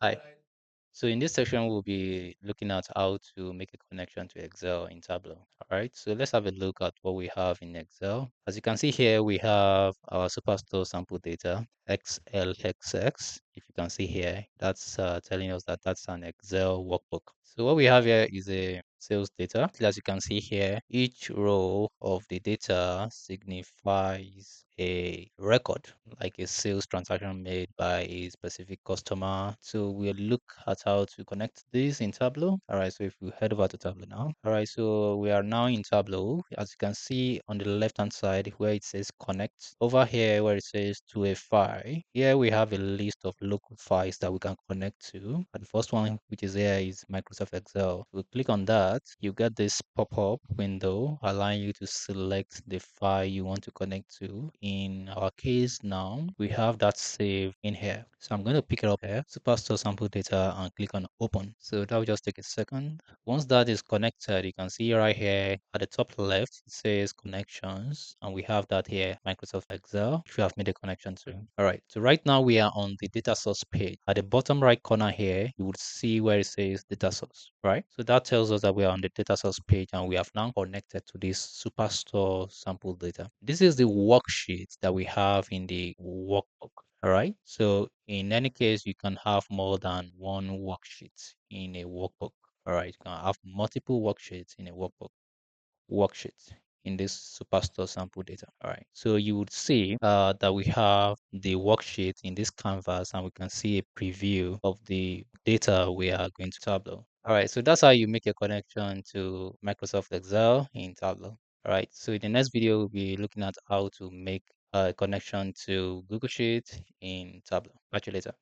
Hi. So in this section, we'll be looking at how to make a connection to Excel in Tableau. All right. So let's have a look at what we have in Excel. As you can see here, we have our Superstore sample data, XLXX. If you can see here, that's telling us that that's an Excel workbook. So what we have here is a sales data. As you can see here, each row of the data signifies a record, like a sales transaction made by a specific customer. So we'll look at how to connect this in Tableau. All right, so if we head over to Tableau now. All right, so we are now in Tableau. As you can see on the left hand side where it says connect, over here where it says to a file, here we have a list of local files that we can connect to. And the first one which is here is Microsoft Excel. If we click on that, you get this pop-up window allowing you to select the file you want to connect to. In our case now, we have that saved in here. So I'm going to pick it up here, Superstore sample data, and click on open. So that will just take a second. Once that is connected, you can see right here at the top left, it says connections, and we have that here, Microsoft Excel, which we have made a connection to. All right, so right now we are on the data source page. At the bottom right corner here, you would see where it says data source, right? So that tells us that we are on the data source page and we have now connected to this Superstore sample data. This is the worksheet that we have in the workbook. All right. So in any case, you can have more than one worksheet in a workbook. All right. You can have multiple worksheets in a worksheet in this Superstore sample data. All right. So you would see that we have the worksheet in this canvas and we can see a preview of the data we are going to Tableau. All right. So that's how you make a connection to Microsoft Excel in Tableau. All right. So in the next video, we'll be looking at how to make a connection to Google Sheets in Tableau. Catch you later.